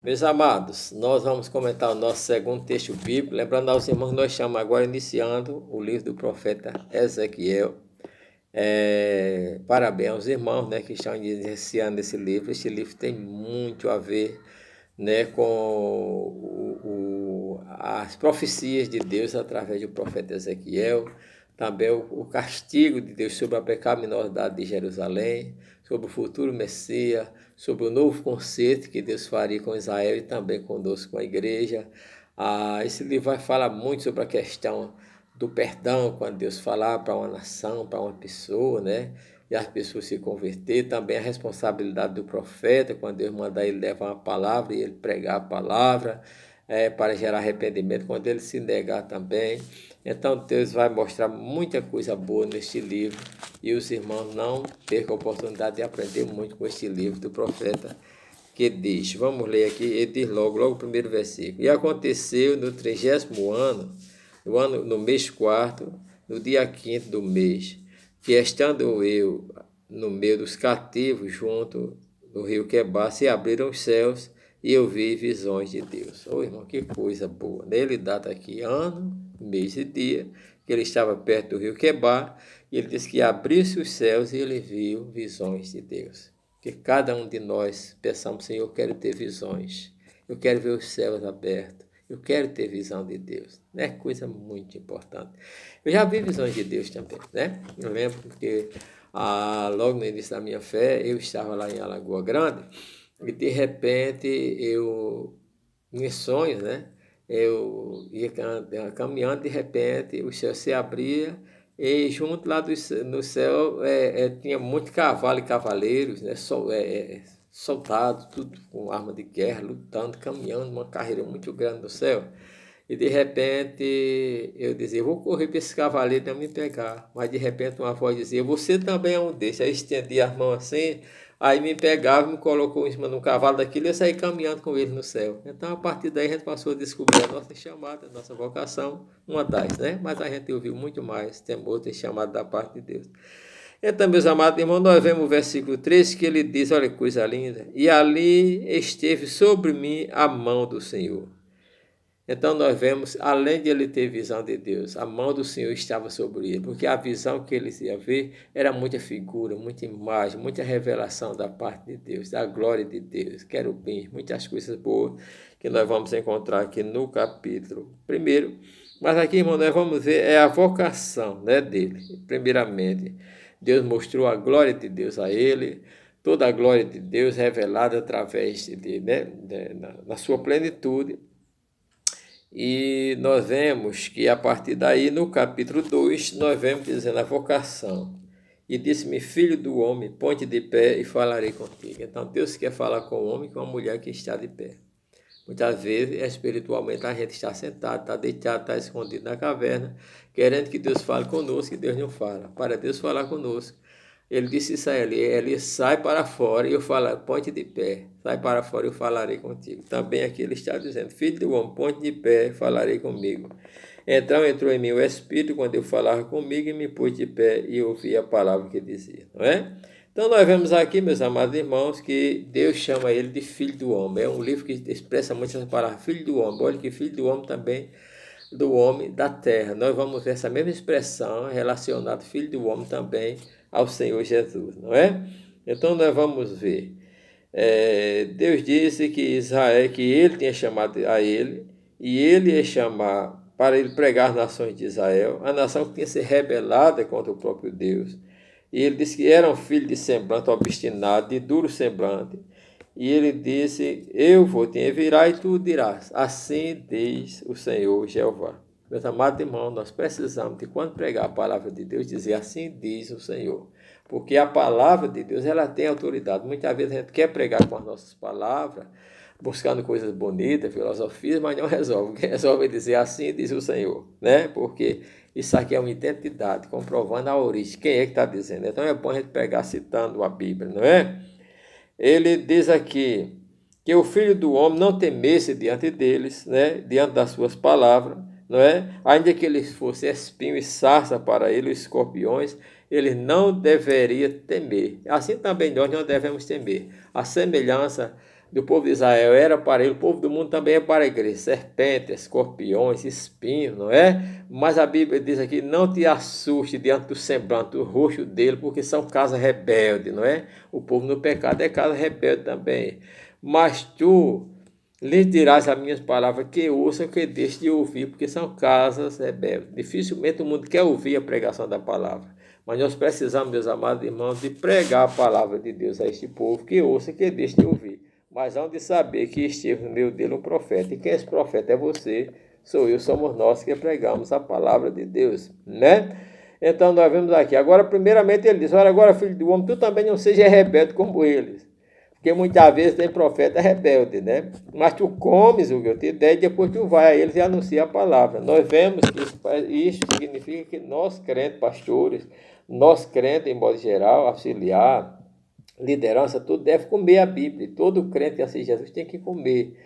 Meus amados, nós vamos comentar o nosso segundo texto bíblico. Lembrando aos irmãos, nós estamos agora iniciando o livro do profeta Ezequiel. Parabéns aos irmãos, né, que estão iniciando esse livro. Este livro tem muito a ver, né, com as profecias de Deus através do profeta Ezequiel. Também o castigo de Deus sobre a pecaminosidade de Jerusalém, sobre o futuro Messias, sobre o novo concerto que Deus faria com Israel e também conosco, com a igreja. Esse livro vai falar muito sobre a questão do perdão, quando Deus falar para uma nação, para uma pessoa, né? E as pessoas se converter. Também a responsabilidade do profeta, quando Deus mandar ele levar uma palavra e ele pregar a palavra, para gerar arrependimento, quando ele se negar também. Então Deus vai mostrar muita coisa boa neste livro e os irmãos não percam a oportunidade de aprender muito com este livro do profeta que diz, vamos ler aqui, ele diz logo o primeiro versículo. E aconteceu no 30º ano, no mês quarto, no dia 5º do mês, que estando eu no meio dos cativos, junto do rio Quebar, se abriram os céus e eu vi visões de Deus. Irmão, que coisa boa. Ele data aqui ano, mês e dia, que ele estava perto do rio Quebar, e ele disse que abriu-se os céus e ele viu visões de Deus. Que cada um de nós pensamos, Senhor, eu quero ter visões, eu quero ver os céus abertos, eu quero ter visão de Deus. É coisa muito importante. Eu já vi visões de Deus também, né? Eu lembro que logo no início da minha fé, eu estava lá em Alagoa Grande e de repente em sonhos, né? Eu ia caminhando, de repente o céu se abria e junto lá no céu tinha muito cavalo e cavaleiros, né? Soldados, tudo com arma de guerra, lutando, caminhando, uma carreira muito grande no céu. E de repente eu dizia, vou correr para esse cavaleiro não me pegar. Mas de repente uma voz dizia, você também é um desses. Aí estendi as mãos assim, aí me pegava, me colocou em cima de um cavalo daquilo e eu saí caminhando com ele no céu. Então a partir daí a gente passou a descobrir a nossa chamada, a nossa vocação, uma das, né? Mas a gente ouviu muito mais, tem outra chamada da parte de Deus. Então, meus amados irmãos, nós vemos o versículo 3 que ele diz, olha que coisa linda, e ali esteve sobre mim a mão do Senhor. Então nós vemos, além de ele ter visão de Deus, a mão do Senhor estava sobre ele, porque a visão que ele ia ver era muita figura, muita imagem, muita revelação da parte de Deus, da glória de Deus, querubins, muitas coisas boas que nós vamos encontrar aqui no capítulo 1. Mas aqui, irmão, nós vamos ver a vocação, né, dele. Primeiramente, Deus mostrou a glória de Deus a ele, toda a glória de Deus revelada através de, né, na sua plenitude. E nós vemos que a partir daí, no capítulo 2, nós vemos dizendo a vocação. E disse-me, filho do homem, ponte de pé e falarei contigo. Então Deus quer falar com o homem, com a mulher que está de pé. Muitas vezes, espiritualmente, a gente está sentado, está deitado, está escondido na caverna, querendo que Deus fale conosco, e Deus não fala. Para Deus falar conosco, ele disse isso a ele sai para fora e eu falo, ponte de pé, sai para fora e eu falarei contigo. Também aqui ele está dizendo, filho do homem, ponte de pé e falarei comigo. Então entrou em mim o Espírito quando eu falava comigo e me pus de pé e ouvi a palavra que dizia, não é? Então nós vemos aqui, meus amados irmãos, que Deus chama ele de filho do homem. É um livro que expressa muito essa palavra, filho do homem. Olha que filho do homem também, do homem da terra. Nós vamos ver essa mesma expressão relacionada, filho do homem também, ao Senhor Jesus, não é? Então nós vamos ver. Deus disse que Israel, que ele tinha chamado a ele, e ele ia chamar para ele pregar as nações de Israel, a nação que tinha se rebelado contra o próprio Deus. E ele disse que era um filho de semblante obstinado, de duro semblante. E ele disse, eu vou te enviar e tu dirás, assim diz o Senhor Jeová. Meus amados irmãos, nós precisamos de quando pregar a palavra de Deus, dizer assim diz o Senhor. Porque a palavra de Deus, ela tem autoridade. Muitas vezes a gente quer pregar com as nossas palavras, buscando coisas bonitas, filosofias, mas não resolve. Quem resolve é dizer assim diz o Senhor, né? Porque isso aqui é uma identidade, comprovando a origem. Quem é que está dizendo? Então é bom a gente pegar citando a Bíblia, não é? Ele diz aqui que o Filho do Homem não temesse diante deles, né? Diante das suas palavras, não é? Ainda que eles fossem espinho e sarça para ele, escorpiões, ele não deveria temer. Assim também nós não devemos temer. A semelhança do povo de Israel era para ele, o povo do mundo também é para a igreja. Serpentes, escorpiões, espinhos, não é? Mas a Bíblia diz aqui, não te assuste diante do semblante, do rosto dele, porque são casa rebelde, não é? O povo no pecado é casa rebelde também. Mas tu lhes dirás as minhas palavras, que ouçam, que deixem de ouvir, porque são casas rebeldes. Dificilmente o mundo quer ouvir a pregação da palavra. Mas nós precisamos, meus amados irmãos, de pregar a palavra de Deus a este povo, que ouça, que deixe de ouvir. Mas hão de saber que esteve no meio dele um profeta. E quem é esse profeta? É você, sou eu, somos nós que pregamos a palavra de Deus, né? Então nós vemos aqui. Agora, primeiramente, ele diz, olha, agora, filho do homem, tu também não seja rebelde como eles. Porque muitas vezes tem profeta rebelde, né? Mas tu comes o que eu te der e depois tu vai a eles e anuncia a palavra. Nós vemos que isso significa que nós crentes, pastores, nós crentes, em modo geral, auxiliar, liderança, tudo deve comer a Bíblia. Todo crente que assiste Jesus tem que comer,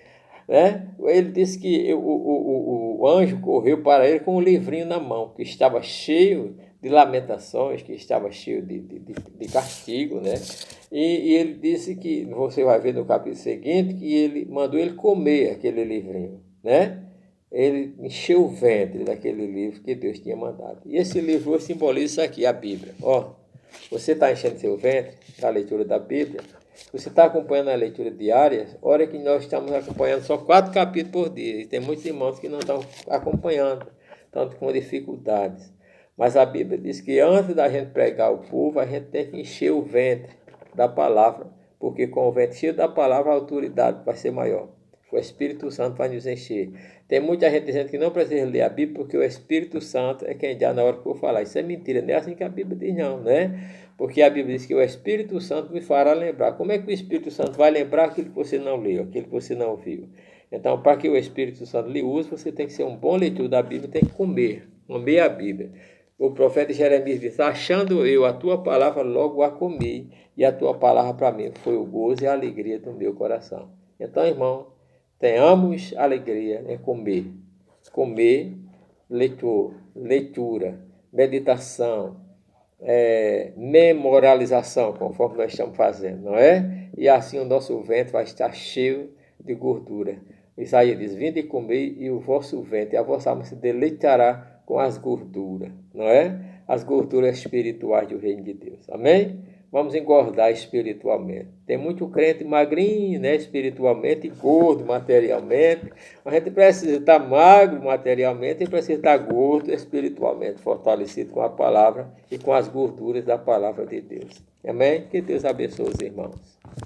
né? Ele disse que o anjo correu para ele com um livrinho na mão, que estava cheio de lamentações, que estava cheio de castigo, né? E ele disse que, você vai ver no capítulo seguinte, que ele mandou ele comer aquele livrinho, né? Ele encheu o ventre daquele livro que Deus tinha mandado. E esse livro simboliza isso aqui, a Bíblia. Ó, você está enchendo seu ventre da leitura da Bíblia? Você está acompanhando a leitura diária? Olha que nós estamos acompanhando só 4 capítulos por dia. E tem muitos irmãos que não estão acompanhando, estão com dificuldades. Mas a Bíblia diz que antes da gente pregar ao povo, a gente tem que encher o ventre da palavra, porque com o ventre cheio da palavra, a autoridade vai ser maior. O Espírito Santo vai nos encher. Tem muita gente dizendo que não precisa ler a Bíblia, porque o Espírito Santo é quem dá na hora que eu falar. Isso é mentira, não é assim que a Bíblia diz não, né? Porque a Bíblia diz que o Espírito Santo me fará lembrar. Como é que o Espírito Santo vai lembrar aquilo que você não leu, aquilo que você não viu? Então, para que o Espírito Santo lhe use, você tem que ser um bom leitor da Bíblia, tem que comer a Bíblia. O profeta Jeremias disse, achando eu a tua palavra, logo a comi, e a tua palavra para mim foi o gozo e a alegria do meu coração. Então, irmão, tenhamos alegria em comer. Comer, leitura, meditação, memorialização, conforme nós estamos fazendo, não é? E assim o nosso ventre vai estar cheio de gordura. Isaías diz, vinde e comei, e o vosso ventre, e a vossa alma se deleitará com as gorduras, não é? As gorduras espirituais do reino de Deus. Amém? Vamos engordar espiritualmente. Tem muito crente magrinho, né, espiritualmente, e gordo materialmente. A gente precisa estar magro materialmente e precisa estar gordo espiritualmente, fortalecido com a palavra e com as gorduras da palavra de Deus. Amém? Que Deus abençoe os irmãos.